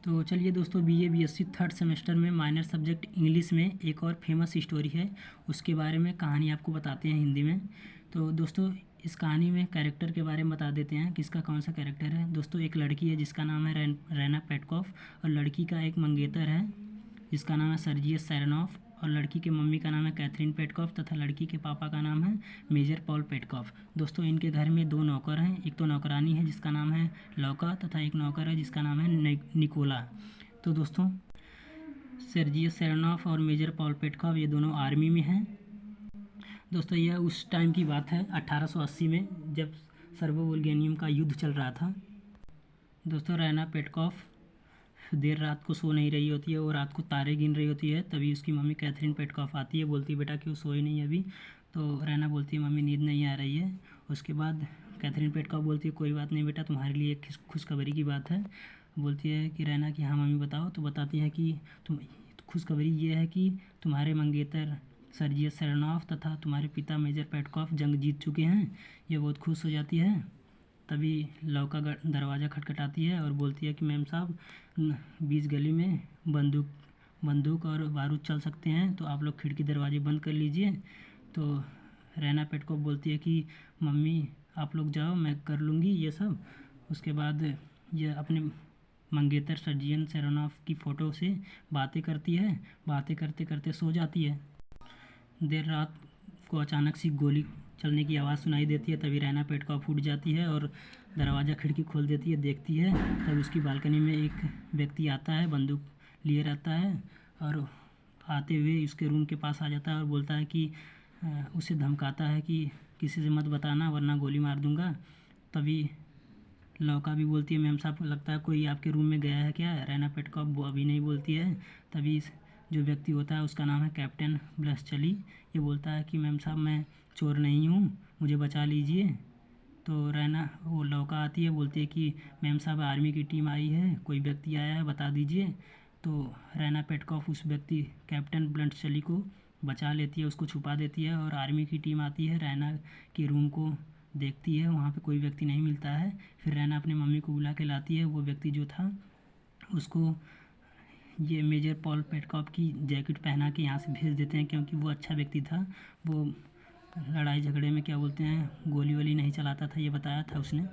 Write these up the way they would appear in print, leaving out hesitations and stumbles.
तो चलिए दोस्तों, बीए बीएससी थर्ड सेमेस्टर में माइनर सब्जेक्ट इंग्लिश में एक और फेमस स्टोरी है, उसके बारे में कहानी आपको बताते हैं हिंदी में। तो दोस्तों, इस कहानी में कैरेक्टर के बारे में बता देते हैं, किसका कौन सा कैरेक्टर है। दोस्तों, एक लड़की है जिसका नाम है रैना पेटकॉफ, और लड़की का एक मंगेतर है जिसका नाम है सर्जियस सेरेनॉफ, और लड़की के मम्मी का नाम है कैथरीन पेटकॉफ तथा लड़की के पापा का नाम है मेजर पॉल पेटकॉफ। दोस्तों, इनके घर में दो नौकर हैं, एक तो नौकरानी है जिसका नाम है लौका तथा एक नौकर है जिसका नाम है निकोला। तो दोस्तों, सर्जियस सेरेनॉफ और मेजर पॉल पेटकॉफ ये दोनों आर्मी में हैं। दोस्तों, यह उस टाइम की बात है 1880 में, जब सर्बो वुल्गेनियम का युद्ध चल रहा था। दोस्तों, रैना पेटकॉफ देर रात को सो नहीं रही होती है, वो रात को तारे गिन रही होती है। तभी उसकी मम्मी कैथरीन पेटकॉफ आती है, बोलती है बेटा कि वो सोई नहीं अभी। तो रैना बोलती है मम्मी नींद नहीं आ रही है। उसके बाद कैथरीन पेटकॉफ बोलती है कोई बात नहीं बेटा, तुम्हारे लिए एक खुशखबरी की बात है। बोलती है कि रैना कि हाँ मम्मी बताओ। तो बताती है कि तुम खुशखबरी ये है कि तुम्हारे मंगेतर सर्जियस सेरेनॉफ तथा तुम्हारे पिता मेजर पेटकॉफ जंग जीत चुके हैं। ये बहुत खुश हो जाती है। तभी लौका दरवाज़ा खटखटाती है और बोलती है कि मैम साहब, बीच गली में बंदूक और बारूद चल सकते हैं, तो आप लोग खिड़की दरवाजे बंद कर लीजिए। तो रैना पेटकॉफ बोलती है कि मम्मी आप लोग जाओ, मैं कर लूँगी ये सब। उसके बाद यह अपने मंगेतर सर्जियन सेरेनॉफ की फ़ोटो से बातें करती है। बातें करते करते सो जाती है। देर रात को अचानक सी गोली चलने की आवाज़ सुनाई देती है। तभी रैना पेटकॉफ उठ जाती है और दरवाज़ा खिड़की खोल देती है, देखती है। तब उसकी बालकनी में एक व्यक्ति आता है, बंदूक लिए रहता है, और आते हुए उसके रूम के पास आ जाता है और बोलता है कि उसे धमकाता है कि किसी से मत बताना वरना गोली मार दूंगा। तभी लौका भी बोलती है मैम साहब, लगता है कोई आपके रूम में गया है क्या। रैना पेटकॉफ वो अभी नहीं बोलती है। तभी जो व्यक्ति होता है उसका नाम है कैप्टन ब्लसचली। ये बोलता है कि मैम साहब मैं चोर नहीं हूँ, मुझे बचा लीजिए। तो रैना वो लौका आती है, बोलती है कि मैम साहब आर्मी की टीम आई है, कोई व्यक्ति आया है, बता दीजिए। तो रैना पेटकॉफ उस व्यक्ति कैप्टन ब्लसचली को बचा लेती है, उसको छुपा देती है। और आर्मी की टीम आती है, रैना के रूम को देखती है, वहाँ पे कोई व्यक्ति नहीं मिलता है। फिर रैना अपनी मम्मी को बुला के लाती है। वो व्यक्ति जो था उसको ये मेजर पॉल पेटकॉफ की जैकेट पहना के यहाँ से भेज देते हैं, क्योंकि वो अच्छा व्यक्ति था। वो लड़ाई झगड़े में क्या बोलते हैं गोली वोली नहीं चलाता था, ये बताया था उसने।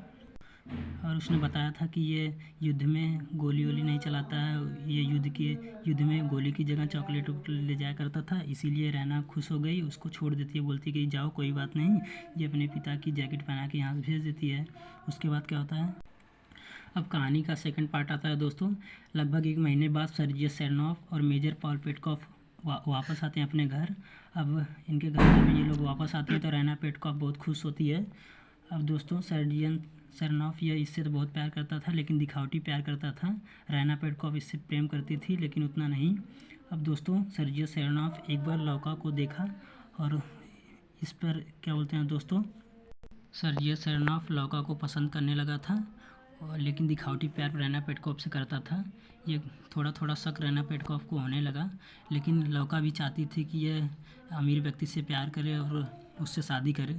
और उसने बताया था कि ये युद्ध में गोली वोली नहीं चलाता है, ये युद्ध में गोली की जगह चॉकलेट वॉकलेट ले जाया करता था। इसीलिए रैना खुश हो गई, उसको छोड़ देती है, बोलती कि जाओ कोई बात नहीं। ये अपने पिता की जैकेट पहना के यहाँ से भेज देती है। उसके बाद क्या होता है, अब कहानी का सेकंड पार्ट आता है दोस्तों। लगभग एक महीने बाद सर्जियस सेरेनॉफ और मेजर पॉल पेटकॉफ वापस आते हैं अपने घर। अब इनके घर जब ये लोग वापस आते हैं तो रैना पेटकॉफ बहुत खुश होती है। अब दोस्तों, सर्जियन सेरेनॉफ ये इससे तो बहुत प्यार करता था, लेकिन दिखावटी प्यार करता था। रैना पेटकॉफ इससे प्रेम करती थी, लेकिन उतना नहीं। अब दोस्तों, सर्जियस सेरेनॉफ एक बार लौका को देखा और इस पर क्या बोलते हैं दोस्तों, सर्जियस सेरेनॉफ लौका को पसंद करने लगा था, और लेकिन दिखावटी प्यार रैना पेटकॉफ से करता था। ये थोड़ा थोड़ा शक रैना पेटकॉफ को होने लगा, लेकिन लौका भी चाहती थी कि यह अमीर व्यक्ति से प्यार करे और उससे शादी करे।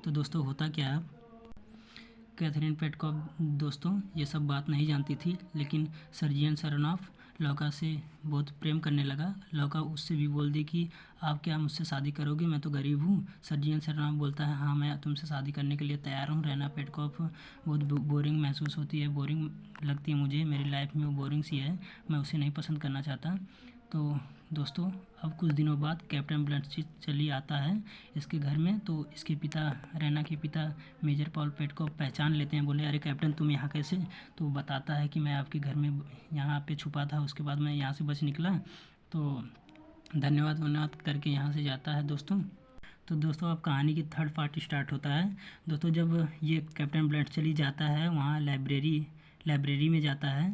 तो दोस्तों, होता क्या है, कैथरीन पेटकॉफ दोस्तों ये सब बात नहीं जानती थी, लेकिन सर्जियन सेरेनॉफ लौका से बहुत प्रेम करने लगा। लौका उससे भी बोल दी कि आप क्या मुझसे शादी करोगे, मैं तो गरीब हूँ। सर्जियन सेरेनॉफ बोलता है हाँ मैं तुमसे शादी करने के लिए तैयार हूँ। रैना पेटकॉफ बहुत बोरिंग महसूस होती है, बोरिंग लगती है मुझे, मेरी लाइफ में वो बोरिंग सी है, मैं उसे नहीं पसंद करना चाहता। तो दोस्तों, अब कुछ दिनों बाद कैप्टन ब्लसचली आता है इसके घर में। तो इसके पिता, रैना के पिता मेजर पॉल पेटकॉफ पहचान लेते हैं, बोले अरे कैप्टन तुम यहाँ कैसे। तो वो बताता है कि मैं आपके घर में यहाँ पे छुपा था, उसके बाद मैं यहाँ से बच निकला। तो धन्यवाद करके यहाँ से जाता है दोस्तों। तो दोस्तों, अब कहानी की थर्ड पार्ट स्टार्ट होता है। दोस्तों, जब ये कैप्टन ब्लसचली जाता है वहाँ लाइब्रेरी में जाता है,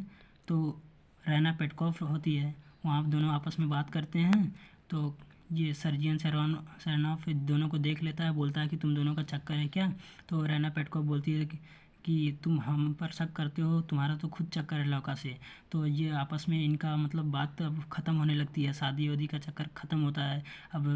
तो रैना पेटकॉफ होती है, वहाँ दोनों आपस में बात करते हैं। तो ये सर्जियन सेरेनॉफ दोनों को देख लेता है, बोलता है कि तुम दोनों का चक्कर है क्या। तो रैना पेटकॉफ बोलती है कि तुम हम पर शक करते हो, तुम्हारा तो खुद चक्कर है लौका से। तो ये आपस में इनका मतलब बात अब ख़त्म होने लगती है, शादी वादी का चक्कर ख़त्म होता है। अब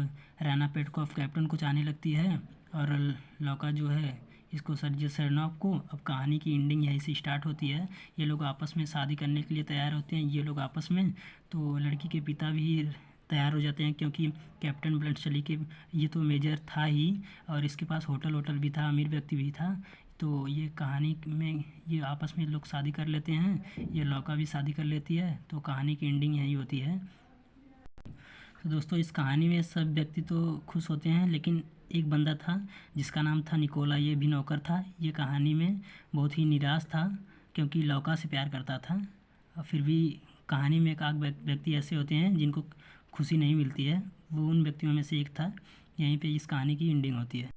रैना पेटकॉफ कैप्टन को चाहने लगती है, और लौका जो है इसको सरजियस सरनोफ को। अब कहानी की एंडिंग यहीं से स्टार्ट होती है। ये लोग आपस में शादी करने के लिए तैयार होते हैं, ये लोग आपस में। तो लड़की के पिता भी तैयार हो जाते हैं, क्योंकि कैप्टन ब्लडशली के ये तो मेजर था ही, और इसके पास होटल वोटल भी था, अमीर व्यक्ति भी था। तो ये कहानी में ये आपस में लोग शादी कर लेते हैं, ये लौका भी शादी कर लेती है। तो कहानी की एंडिंग यही होती है। तो दोस्तों इस कहानी में सब व्यक्ति तो खुश होते हैं, लेकिन एक बंदा था जिसका नाम था निकोला, ये भी नौकर था। ये कहानी में बहुत ही निराश था, क्योंकि लौका से प्यार करता था। और फिर भी कहानी में एक आध व्यक्ति ऐसे होते हैं जिनको खुशी नहीं मिलती है, वो उन व्यक्तियों में से एक था। यहीं पे इस कहानी की एंडिंग होती है।